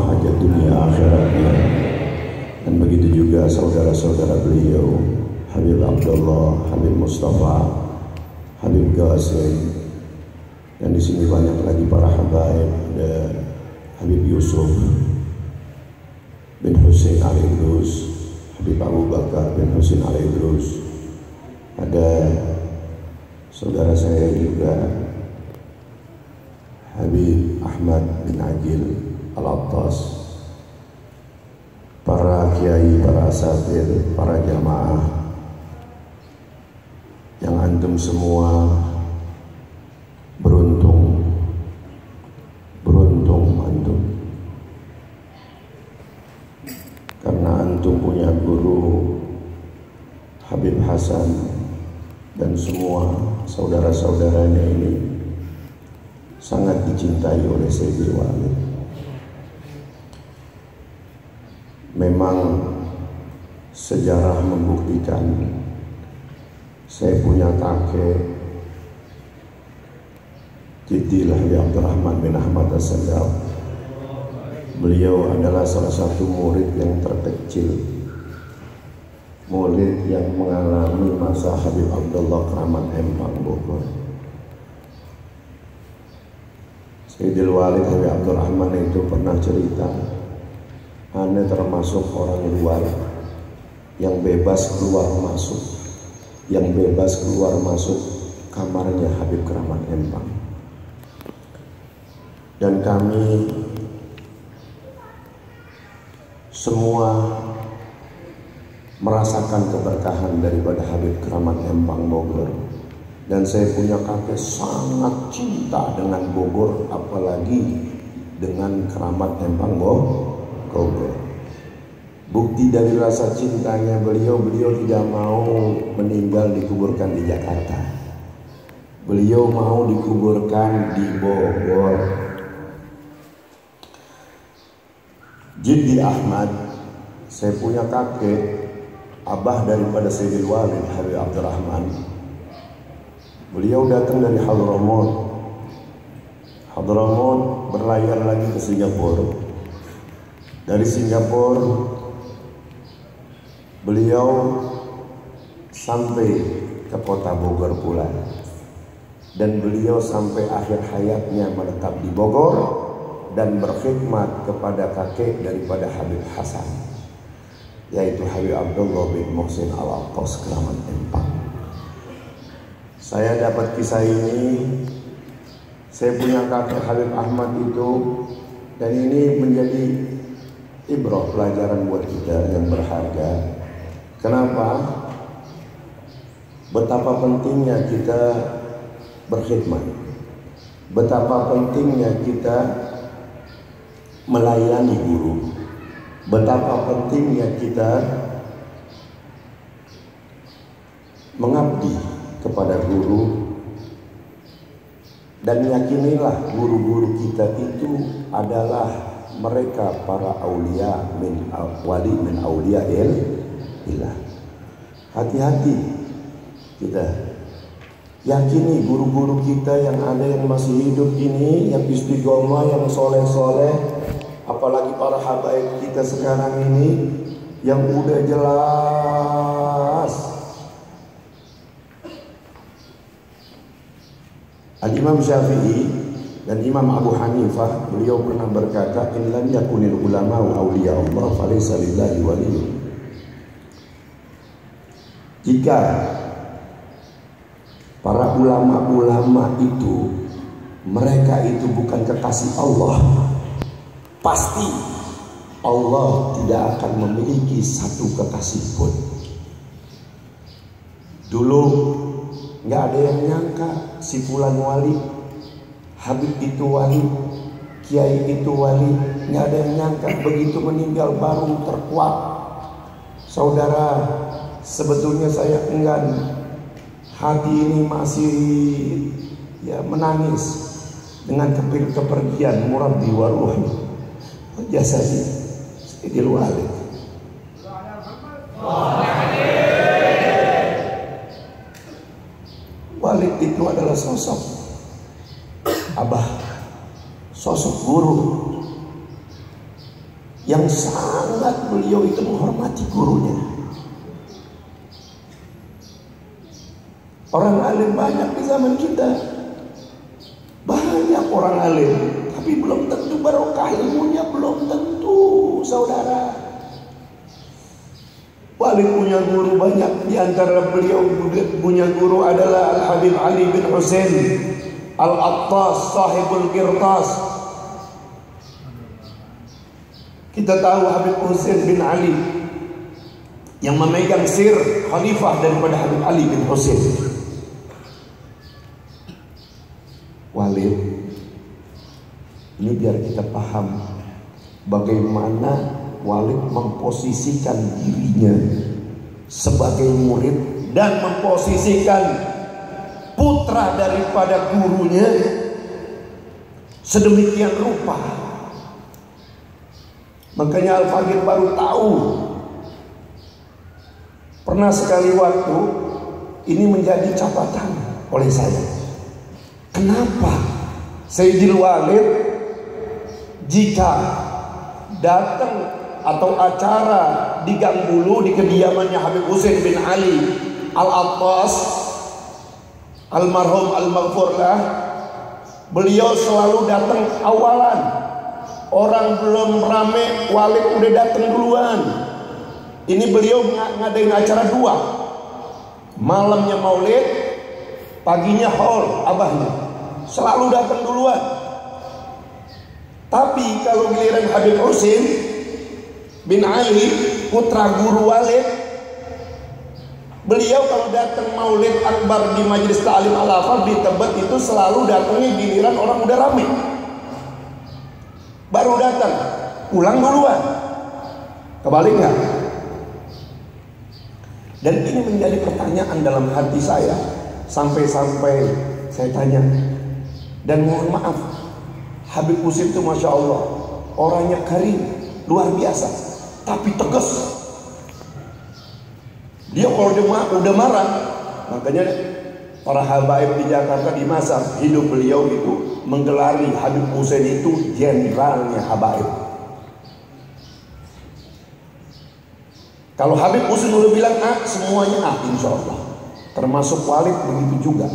hajat dunia akhiratnya. Dan begitu juga saudara-saudara beliau, Habib Abdullah, Habib Mustafa, Habib Qasim, dan di sini banyak lagi para habaib. Ada Habib Yusuf bin Husain Al-Idrus, Habib Abu Bakar bin Husain Al-Idrus, ada saudara saya juga Habib Ahmad bin Agil Al-Attas, para kiai, para asatidz, para jamaah yang antum semua beruntung antum, karena antum punya guru Habib Hasan dan semua saudara-saudaranya ini sangat dicintai oleh Sayyidil Walid. Memang sejarah membuktikan, saya punya kakek Jidil Habib Abdurrahman bin Ahmad As-Sadaf. Beliau adalah salah satu murid yang terkecil, murid yang mengalami masa Habib Abdullah Keramat Empang Bogor. Sayyidil Walid Habib Abdurrahman itu pernah cerita, Anda termasuk orang luar yang bebas keluar masuk, kamarnya Habib Keramat Empang. Dan kami semua merasakan keberkahan daripada Habib Keramat Empang Bogor. Dan saya punya kakek sangat cinta dengan Bogor, apalagi dengan Keramat Empang Bogor. Bukti dari rasa cintanya beliau tidak mau meninggal dikuburkan di Jakarta. Beliau mau dikuburkan di Bogor. Jiddi Ahmad, saya punya kakek, abah daripada Sayyidil Walid Habib Abdurrahman. Beliau datang dari Hadramaut berlayar lagi ke Singapura. Dari Singapura beliau sampai ke kota Bogor pula, dan beliau sampai akhir hayatnya menetap di Bogor dan berkhidmat kepada kakek daripada Habib Hasan, yaitu Habib Abdullah bin Muhsin Al-Attas Keramat Empang. Saya dapat kisah ini, saya punya kakek Habib Ahmad itu, dan ini menjadi ibrah pelajaran buat kita yang berharga. Kenapa? Betapa pentingnya kita berkhidmat, betapa pentingnya kita melayani guru, betapa pentingnya kita mengabdi kepada guru. Dan yakinilah guru-guru kita itu adalah mereka para aulia min wali min aulia ilah. Hati-hati kita, yakini guru-guru kita yang ada yang masih hidup ini, yang istiqomah, yang soleh-soleh, apalagi para habaib kita sekarang ini yang udah jelas. Al-Imam Syafi'i dan Imam Abu Hanifah, beliau pernah berkata, in lam yakunil ulama'u awliya Allah falaysa lillahi waliyun. Jika para ulama-ulama itu, mereka itu bukan kekasih Allah, pasti Allah tidak akan memiliki satu kekasih pun. Dulu nggak ada yang nyangka si fulan wali, Habib itu wali, kiai itu wali. Nggak ada yang nyangka begitu meninggal baru terkuat. Saudara, sebetulnya saya enggan, hati ini masih menangis dengan kepergian murabbi wa ruhi jasadi Sayyidil Walid. Walid itu adalah sosok abah, sosok guru, yang sangat beliau itu menghormati gurunya. Orang alim banyak di zaman kita, banyak orang alim, tapi belum tentu barokah ilmunya, belum tentu, saudara. Walid punya guru banyak, di antara beliau punya guru adalah Al-Habib Ali bin Husain Al-Attas, sahibul Qirtas. Kita tahu Habib Husain bin Ali yang memegang sir khalifah daripada Habib Ali bin Husain. Walid, ini biar kita paham bagaimana Walid memposisikan dirinya sebagai murid dan memposisikan putra daripada gurunya sedemikian rupa. Makanya Al-Faqih baru tahu. Pernah sekali waktu ini menjadi catatan oleh saya. Kenapa Sayyidil Walid jika datang atau acara di Gang Bulu di kediamannya Habib Husain bin Ali Al-Attas almarhum al-maghfurlah, beliau selalu datang awalan. Orang belum rame, Walid udah datang duluan. Ini beliau ngadain acara 2. Malamnya maulid, paginya haul abahnya. Selalu datang duluan. Tapi kalau giliran Habib Husain bin Ali, putra guru Walid, beliau kalau datang maulid akbar di Majelis Ta'lim Al-Afar di Tebet itu selalu datangnya giliran orang udah rame. Baru datang, pulang duluan. Kebalik nggak? Dan ini menjadi pertanyaan dalam hati saya. Sampai-sampai saya tanya. Dan mohon maaf, Habib Husain itu Masya Allah, orangnya karim, luar biasa, tapi tegas. Dia kalau udah marah, makanya para habaib di Jakarta di masa hidup beliau itu menggelari Habib Husain itu jenderalnya habaib. Kalau Habib Husain udah bilang A, semuanya A, insya Allah. Termasuk Walid begitu juga.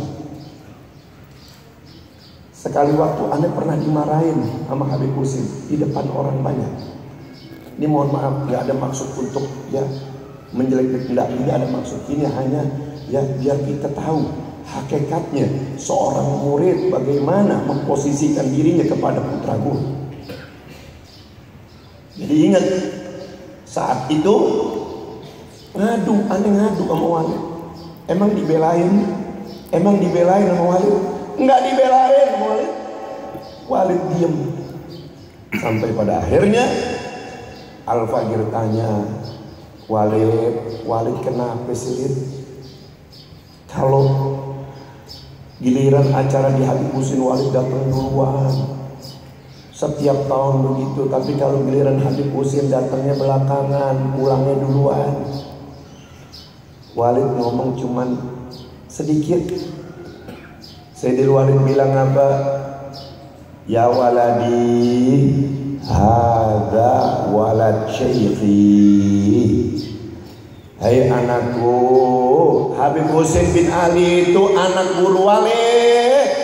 Sekali waktu Anda pernah dimarahin sama Habib Husain di depan orang banyak. Ini mohon maaf, nggak ada maksud untuk ya menjelek-jelek, tidak ada maksud. Ini hanya ya biar kita tahu hakikatnya seorang murid bagaimana memposisikan dirinya kepada putra guru. Jadi ingat, saat itu aneh ngadu sama Walid. Emang dibelain sama Walid? Enggak dibelain sama Walid. Walid diem. Sampai pada akhirnya Al-Faqih tanya, Walid kenapa sih? Kalau giliran acara di Habib Husain Walid datang duluan, setiap tahun begitu. Tapi kalau giliran Habib Husain datangnya belakangan, pulangnya duluan. Walid ngomong cuman sedikit. Sayyidil Walid bilang apa? Ya waladi, hadza walad syaikhi. Hai anakku, Habib Husain bin Ali itu anak guru Walid.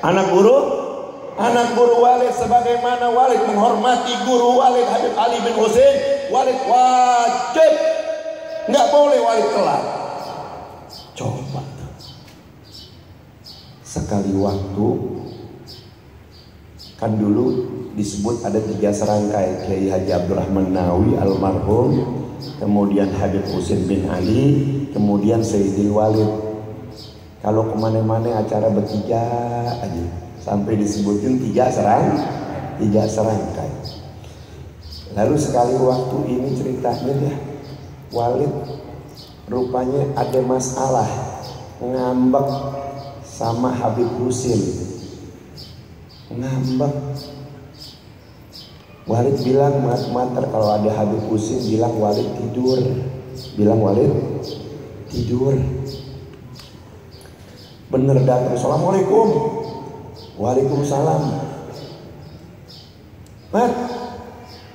Anak guru Walid. Sebagaimana Walid menghormati guru Walid Habib Ali bin Husain, Walid wajib, nggak boleh Walid telat. Coba sekali waktu, kan dulu disebut ada 3 serangkai, Kiai Haji Abdurrahman Nawawi almarhum, kemudian Habib Husain bin Ali, kemudian Sayyidil Walid. Kalau kemana-mana acara bertiga aja, sampai disebutin 3 serangkai. Lalu sekali waktu ini ceritanya dia, Walid rupanya ada masalah, ngambek sama Habib Husain. Ngambek. Walid bilang, mater kalau ada Habib Husain bilang Walid tidur. Bener datang, Assalamualaikum. Waalaikumsalam. Mat,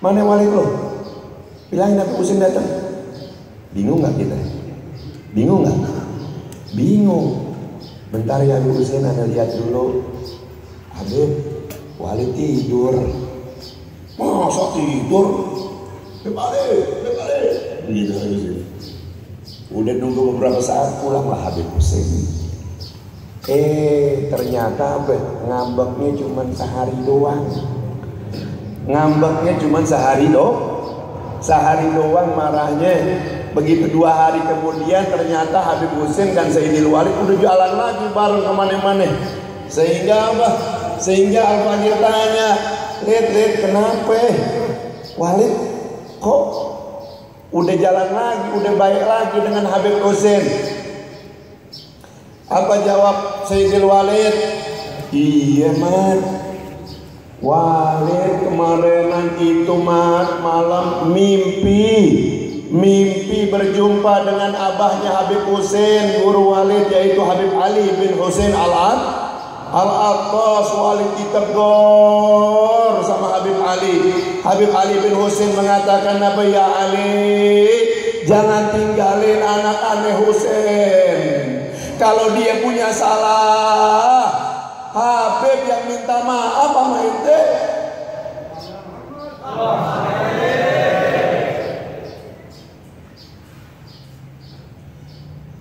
Mana Walid lo? Bilangin Habib Husain datang. Bingung nggak kita? Bingung nggak? Bingung. Bentar ya Habib Husain, Anda lihat dulu. Habib, Walid tidur. Masa tidur? Balik. Begitu Habib Husain. Udah nunggu beberapa saat, pulanglah Habib Husain. Ternyata ngambeknya cuma sehari doang. Ngambeknya cuma sehari doang marahnya. Begitu 2 hari kemudian ternyata Habib Husain dan Sayyidil Walid udah jalan lagi bareng kemana-mana. Sehingga apa? Sehingga Al-Faqih tanya, Lid, kenapa Walid kok udah jalan lagi, udah baik lagi dengan Habib Husain? Apa jawab Sayyidil Walid? Iya Mat, Walid kemarinan itu Mat malam mimpi berjumpa dengan abahnya Habib Husain, guru Walid yaitu Habib Ali bin Husain Al-Attas. Walid ditegur sama Habib Ali. Habib Ali bin Husain mengatakan, apa ya Ali, jangan tinggalin anak aneh Husain. Kalau dia punya salah, Habib yang minta maaf sama ente.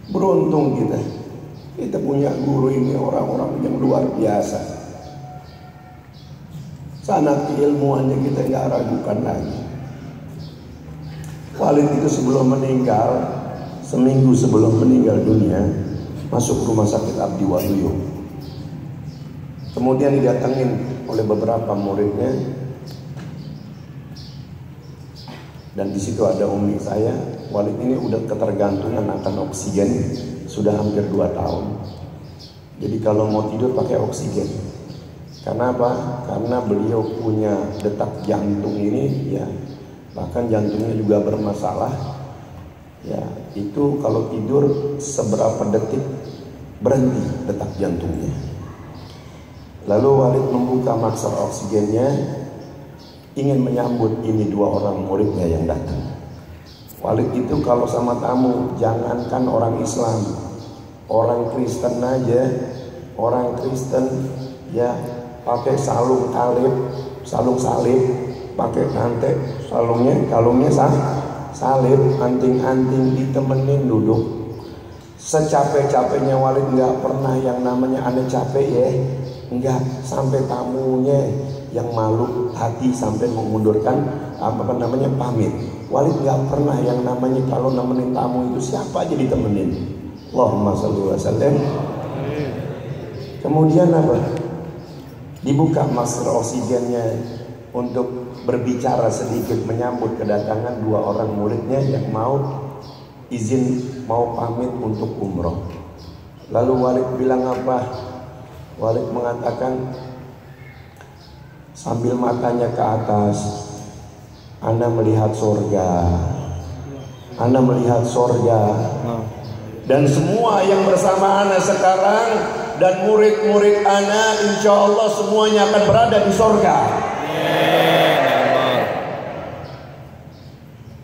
Beruntung kita punya guru ini, orang-orang yang luar biasa. Sanad keilmuannya kita nggak ragukan lagi. Walid itu sebelum meninggal, seminggu sebelum meninggal dunia, masuk rumah sakit Abdi Waluyo. Kemudian didatengin oleh beberapa muridnya, dan di situ ada umi saya. Walid ini udah ketergantungan akan oksigen sudah hampir 2 tahun. Jadi kalau mau tidur pakai oksigen. Karena apa? Karena beliau punya detak jantung ini, ya, bahkan jantungnya juga bermasalah. Ya, itu kalau tidur seberapa detik berhenti detak jantungnya. Lalu Walid membuka masker oksigennya, ingin menyambut ini 2 orang muridnya yang datang. Walid itu kalau sama tamu, jangankan orang Islam, orang Kristen aja, orang Kristen ya pakai salung salib, pakai kantek, kalungnya salib, anting-anting ditemenin duduk. Secapek-capeknya Walid nggak pernah yang namanya aneh capek ya, nggak, sampai tamunya yang malu hati sampai mengundurkan pamit. Walid nggak pernah yang namanya kalau nemenin tamu itu siapa aja ditemenin. Allahumma sholli wa sallim. Kemudian apa? Dibuka masker oksigennya untuk berbicara sedikit menyambut kedatangan 2 orang muridnya yang mau pamit untuk umroh. Lalu Walid bilang apa? Walid mengatakan sambil matanya ke atas, Anda melihat sorga, dan semua yang bersama Anda sekarang dan murid-murid Anda, insya Allah semuanya akan berada di sorga.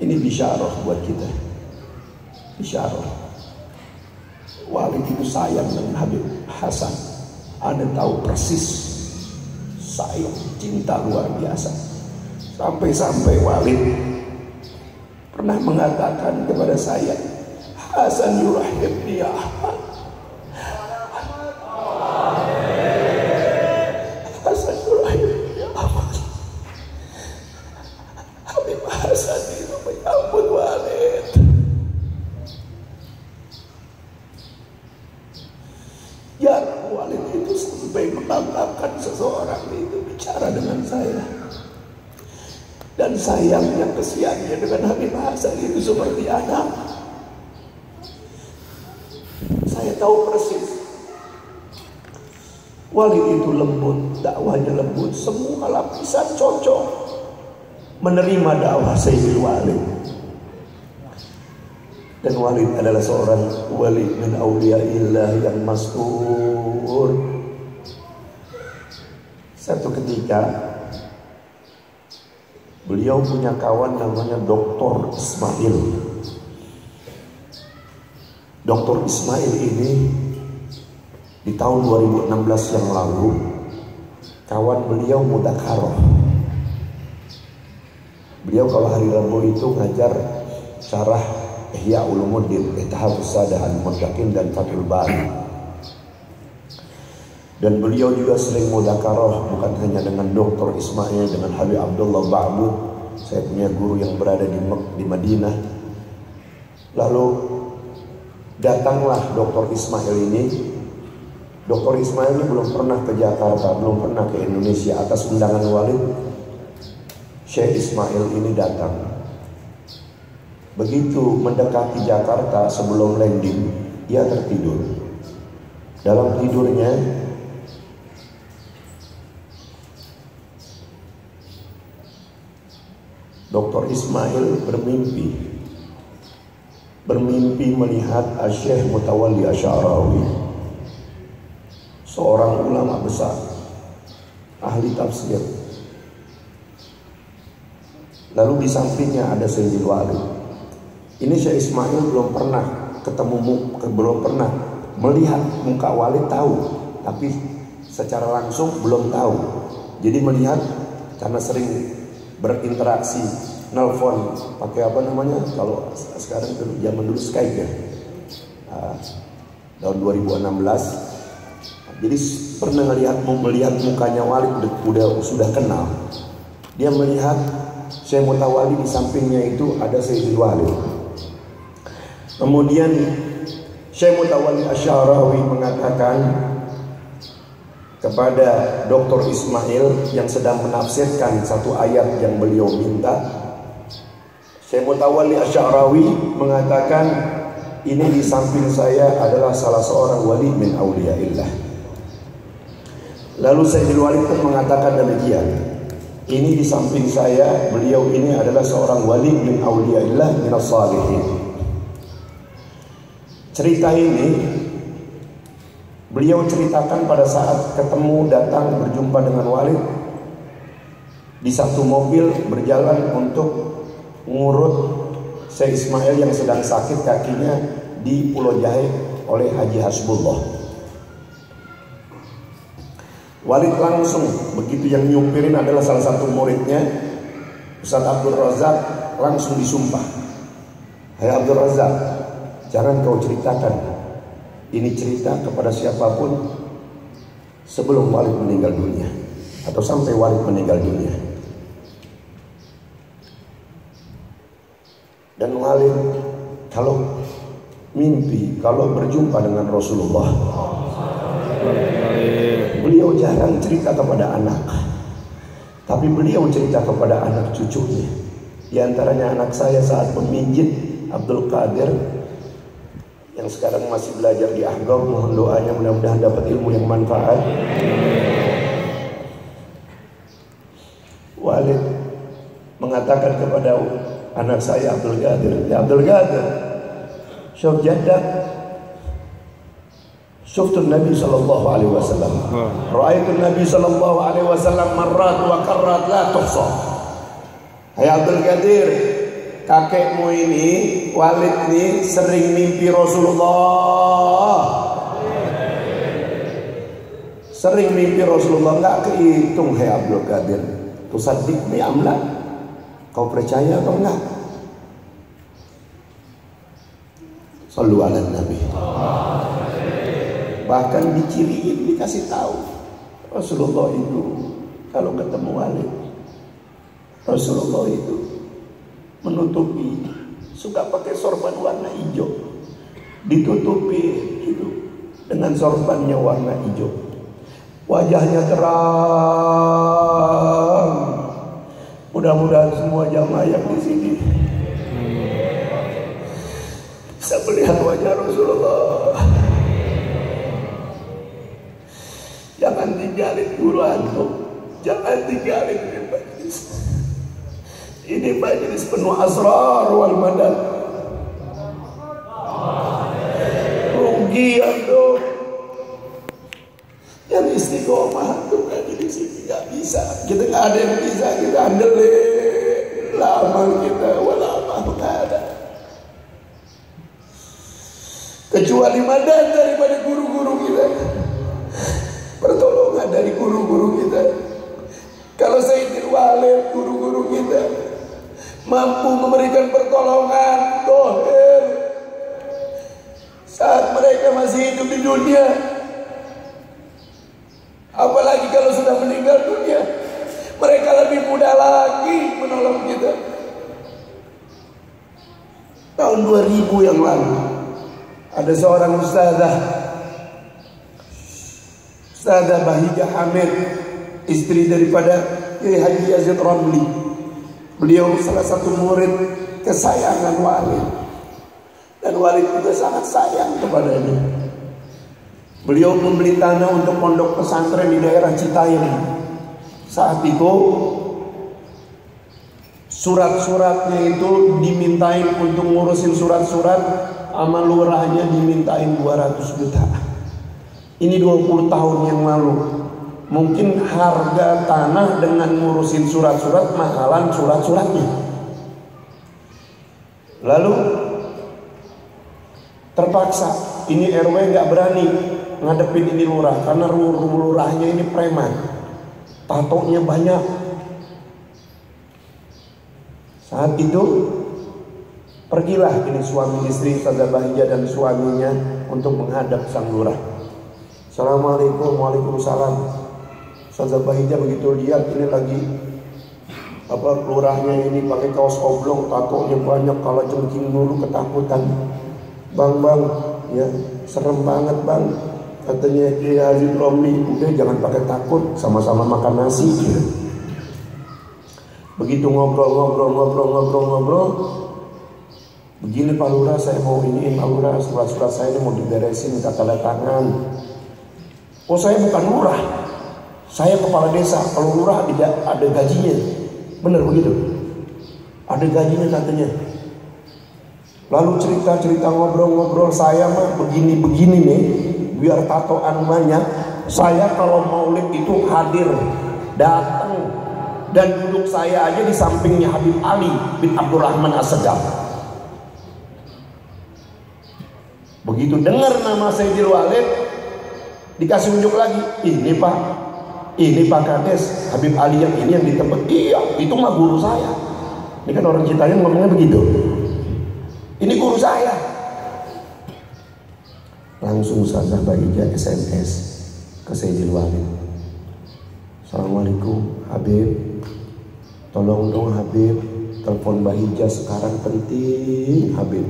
Ini bisyarah buat kita, bisyarah. Walid itu sayang dengan Habib Hasan. Anda tahu persis, sayang, cinta luar biasa. Sampai-sampai Walid pernah mengatakan kepada saya, Hasan yurahibni ya Ahmad, Hasan yurahibni ya Ahmad. Habib Hasan itu menyambut Walid. Jarang Walid itu sampai mengatakan seseorang itu bicara dengan saya. Dan sayangnya, kesiannya dengan Habib Hasan itu seperti anak. Saya tahu persis Walid itu lembut, dakwahnya lembut, semua lapisan cocok menerima dakwah Sayyidil Walid. Dan Walid adalah seorang wali min awliyaillah yang mas'ur. Satu ketika Beliau punya kawan namanya Dr. Ismail. Dr. Ismail ini di tahun 2016 yang lalu, kawan beliau mudzakarah. Beliau kalau hari Rabu itu ngajar syarah Ihya Ulumuddin, Ittihadus Sadah Al-Muttaqin dan Fathul Bari. Dan beliau juga sering mudzakarah bukan hanya dengan Dr. Ismail, dengan Habib Abdullah Ba'bud. Saya punya guru yang berada di Madinah. Lalu datanglah Dr. Ismail ini. Dr. Ismail ini belum pernah ke Jakarta, belum pernah ke Indonesia. Atas undangan Walid, Syekh Ismail ini datang. Begitu mendekati Jakarta sebelum landing, ia tertidur. Dalam tidurnya, Dr. Ismail bermimpi melihat Syekh Mutawalli Asy'arawi, seorang ulama besar, ahli tafsir. Lalu di sampingnya ada Sayyidil Walid. Ini Syekh Ismail belum pernah belum pernah melihat muka Walid, tahu, tapi secara langsung belum tahu. Jadi melihat karena sering berinteraksi, nelpon pakai apa namanya, kalau sekarang itu zaman dulu Skype ya, tahun 2016. Jadi pernah melihat mukanya Walid, sudah kenal. Dia melihat Syekh Mutawalli, di sampingnya itu ada Sayyidil Walid. Kemudian Syekh Mutawalli Asy'arawi mengatakan kepada Dr. Ismail yang sedang menafsirkan satu ayat yang beliau minta. Syekh Mutawalli Asy'arawi mengatakan, ini di samping saya adalah salah seorang wali min auliyaillah. Lalu Sayyidil Walid pun mengatakan demikian, ini di samping saya, beliau ini adalah seorang wali min auliyaillah minas salihin. Cerita ini beliau ceritakan pada saat ketemu, datang berjumpa dengan Walid di satu mobil berjalan untuk ngurut Syekh Ismail yang sedang sakit kakinya di Pulau Jahe oleh Haji Hasbullah. Walid langsung, begitu yang nyupirin adalah salah satu muridnya Ustaz Abdul Razak, langsung disumpah, hai Abdul Razak, jangan kau ceritakan ini cerita kepada siapapun sebelum Walid meninggal dunia atau sampai Walid meninggal dunia. Dan Walid kalau mimpi, kalau berjumpa dengan Rasulullah, beliau jarang cerita kepada anak, tapi beliau cerita kepada anak cucunya. Di antaranya anak saya saat memijit Abdul Qadir yang sekarang masih belajar di Ahgab, mohon doanya mudah-mudahan dapat ilmu yang manfaat. Walid mengatakan kepada anak saya Abdul Qadir, ya Abdul Qadir, syuf jaddak, syuftun Nabi sallallahu alaihi wasallam, ra'aitun Nabi sallallahu alaihi wasallam marrat wa karrat la tuhsa. Hai Abdul Qadir, kakekmu ini Walid ini sering mimpi Rasulullah, sering mimpi Rasulullah, nggak kehitung. Hai Abdul Qadir, tusaddiqni amla, kau percaya atau enggak? Sallu ala Nabi. Bahkan diciriin, dikasih tahu Rasulullah itu kalau ketemu Walid, Rasulullah itu menutupi, suka pakai sorban warna hijau, ditutupi itu dengan sorbannya warna hijau, wajahnya terang. Mudah-mudahan semua jamaah yang di sini bisa melihat wajah Rasulullah. Jangan tinggalin guru antum, jangan tinggalin majlis. Ini majlis penuh asrar wal madad. Rugi antum. Yang istiqomah antum lagi di sini nggak bisa. Kita nggak ada yang bisa, kita andelin. kecuali mandat daripada guru-guru kita, pertolongan dari guru-guru kita. Kalau Sayyidil Walid, guru-guru kita mampu memberikan pertolongan dohir saat mereka masih hidup di dunia, apalagi kalau sudah meninggal dunia, mereka lebih mudah lagi menolong kita. Tahun 2000 yang lalu ada seorang ustazah Bahijah Hamid, istri daripada Kiai Haji Yazid Ramli. Beliau salah satu murid kesayangan Walid, dan Walid juga sangat sayang kepadanya. Beliau membeli tanah untuk pondok pesantren di daerah Citayam. Saat itu surat-suratnya itu dimintain untuk ngurusin surat-surat, sama lurahnya dimintain 200 juta. Ini 20 tahun yang lalu. Mungkin harga tanah dengan ngurusin surat-surat mahalan surat-suratnya. Lalu terpaksa ini RW nggak berani ngadepin ini lurah, karena lurahnya ini preman, patonya banyak. Saat itu pergilah ini suami istri Ustazah Bahijah dan suaminya untuk menghadap sang lurah. Assalamualaikum. Waalaikumsalam. Ustazah Bahijah begitu lihat ini lagi lurahnya ini pakai kaos oblong, tatonya banyak, kala jengking dulu ketakutan. Bang, ya serem banget bang, katanya Kiai Haji Romli. Udah jangan pakai takut, sama-sama makan nasi gitu. Begitu ngobrol, begini Pak Lurah, saya mau ini Pak Lurah, surat-surat saya ini mau diberesin, minta tanda tangan. Oh saya bukan lurah, saya kepala desa. Kalau lurah ada gajinya. Benar begitu? Ada gajinya katanya. Lalu cerita-cerita ngobrol-ngobrol, saya mah begini-begini nih, biar tatoan banyak. Saya kalau maulid itu hadir, datang, dan duduk saya aja di sampingnya Habib Ali bin Abdurrahman As-Segaf. Begitu dengar nama Sayyidil Walid, dikasih unjuk lagi, ini Pak Kades, Habib Ali yang ini yang di tempat. Iya, itu mah guru saya. Ini kan orang Citayam ngomongnya begitu. Ini guru saya. Langsung Ustazah Bahijah SMS ke Sayyidil Walid. Assalamualaikum Habib, tolong dong Habib, telepon Bahijah sekarang penting Habib.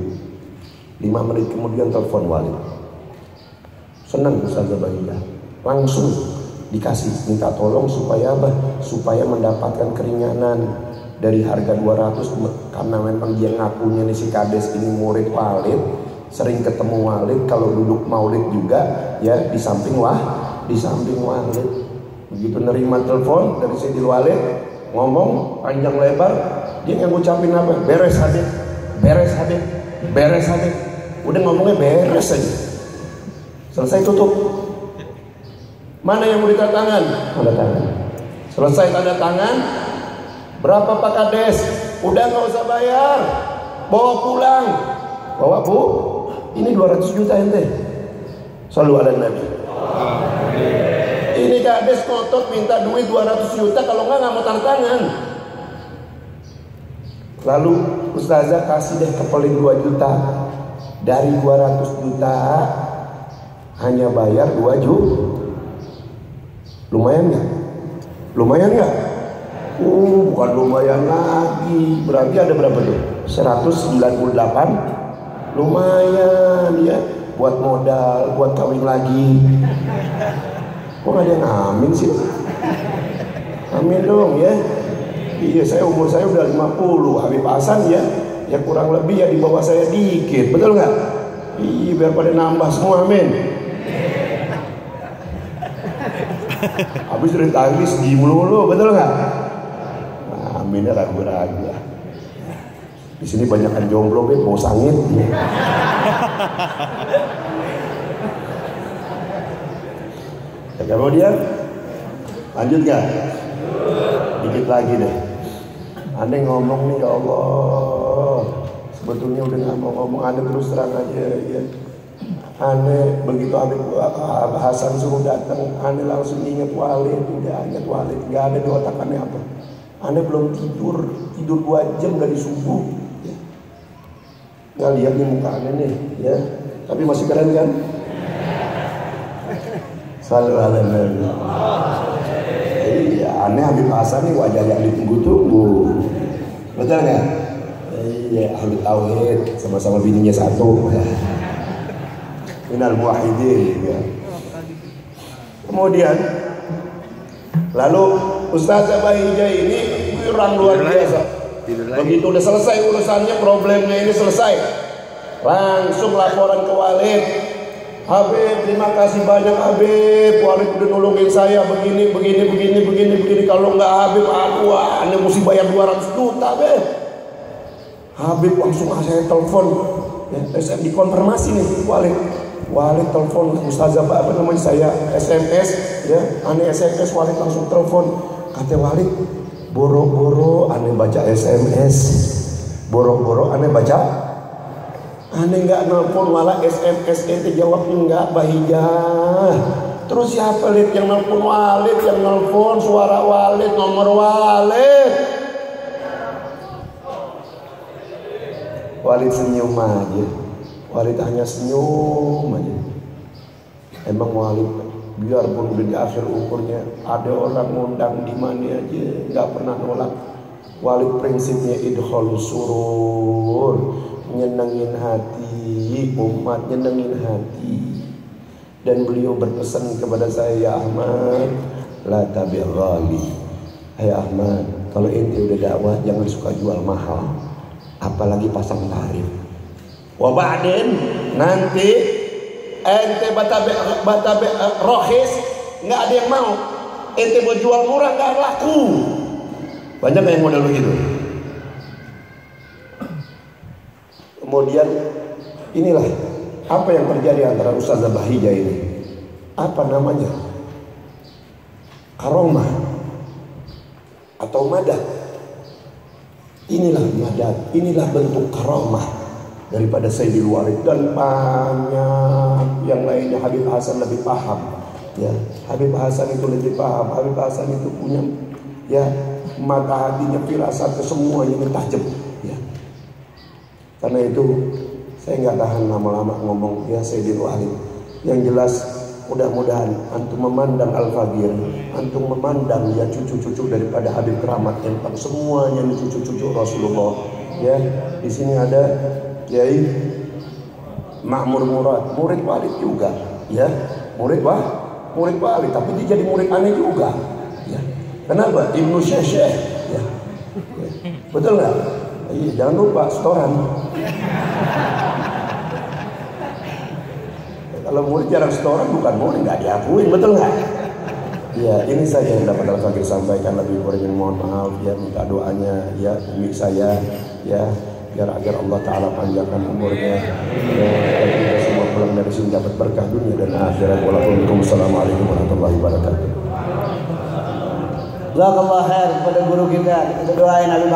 5 menit kemudian telepon Walid. Senang Ustazah Bahijah, langsung dikasih, minta tolong supaya mendapatkan keringanan dari harga 200, karena memang dia ngakunya nih si Kades ini murid Walid, sering ketemu Walid, kalau duduk maulid juga ya di samping Walid. Begitu nerima telepon dari Sayyidil Walid, ngomong panjang lebar, dia yang ngucapin apa? Beres Habib. Udah ngomongnya beres aja. Selesai tutup. Mana yang mau ditanda tangan? Tanda tangan. Selesai tanda tangan. Berapa Pak Kades? Udah nggak usah bayar. Bawa pulang. Bawa Bu. Ini 200 juta ente. Shallu ala Nabi. Ini Kades ngotot minta duit 200 juta, kalau nggak mau tanda tangan. Lalu Ustazah kasih deh kepeling 2 juta. Dari 200 juta hanya bayar 2 juta. Lumayan nggak? Bukan lumayan lagi. Berarti ada berapa tuh? 198. Lumayan ya, buat modal, buat kawin lagi. Kok gak ada yang amin sih? Amin dong ya. Iya, umur saya udah 50. Habib Hasan ya kurang lebih ya di bawah saya dikit. Betul nggak? Iya, biar pada nambah semua, amin. Habis dari tangis di mulu, betul nggak? Nah, aminnya ragu-ragu. Di sini banyakan jomblo, mau sangit. Ya, kemudian lanjut gak? Dikit lagi deh. Anda ngomong nih, ya Allah, sebetulnya udah nggak mau ngomong, Anda terus terang aja ya. Aneh begitu Habib Hasan suruh datang, aneh langsung ingat Walid, udah ingat Walid, nggak ada di otak aneh apa. Aneh belum tidur 2 jam dari subuh. Ya. Nggak lihat nih muka aneh nih, ya. Tapi masih keren kan? Sallallahu alaihi wasallam. Iya, aneh Habib Hasan nih wajah yang ditunggu-tunggu. Betul nggak? Iya, Habib Tauhid sama-sama bininya satu. Minal muwahhidin ya. Kemudian lalu Ustazah Bahijah ini orang luar biasa. Begitu udah selesai urusannya, problemnya ini selesai, langsung laporan ke Walid. Habib, terima kasih banyak Habib, Walid udah nolongin saya begini. Kalau nggak Habib, aduh, ane mesti bayar 200 juta Habib. Habib langsung saya telepon, ya, SM dikonfirmasi nih Walid telepon Ustazah apa namanya, saya SMS, ya, aneh SMS, Walid langsung telepon. Kata Walid, boro-boro aneh baca SMS, boro-boro aneh baca, aneh nggak nelpon, malah SMS itu jawab enggak Bahijah. Terus siapa Lid yang nelpon? Walid yang nelpon, suara Walid, nomor Walid. Walid senyum aja. Walid hanya senyum aja. Emang Walid biarpun udah di akhir umurnya, ada orang ngundang di mana aja nggak pernah nolak. Walid prinsipnya idkhalus surur, nyenengin hati umat, nyenengin hati. Dan beliau berpesan kepada saya, ya Ahmad, la tabi' ghali. Hai Ahmad, kalau ente udah dakwah jangan suka jual mahal, apalagi pasang tarif. Wa ba'din, nanti ente batabe rohis, nggak ada yang mau. Ente mau jual murah nggak laku. Banyak yang model begitu. Kemudian inilah apa yang terjadi antara Ustazah Bahijah ini. Apa namanya? Karomah atau madat. Inilah madat, inilah bentuk karomah daripada Sayyidil Walid. Dan banyak yang lainnya. Habib Hasan lebih paham, ya. Habib Hasan itu lebih paham. Habib Hasan itu punya, ya, mata hatinya, firasatnya semuanya tajam, ya. Karena itu saya nggak tahan lama-lama ngomong, ya Sayyidil Walid. Yang jelas mudah-mudahan antum memandang Al-Fagir, antum memandang, ya, cucu-cucu daripada Habib Keramat, yang semuanya ini cucu-cucu Rasulullah, ya. Di sini ada Kiai Ma'mur Murad, murid Walid juga, ya, murid Walid, tapi dia jadi murid aneh juga, ya. Kenapa? Ibnu Syekh, ya. Betul nggak? Iya, jangan lupa setoran. Kalau murid jarang setoran bukan murid, nggak diakuin, betul nggak? Ya, ini saja yang dapat Al-Fagir sampaikan. Lebih kurang mohon maaf, ya, minta doanya, ya, umi saya, ya, biar agar Allah Ta'ala panjangkan umurnya, ya, dan kita semua pulang dari sini dapat berkah dunia dan akhirat. Wassalamualaikum warahmatullahi wabarakatuh. Jazakallah khair kepada guru kita doain Habib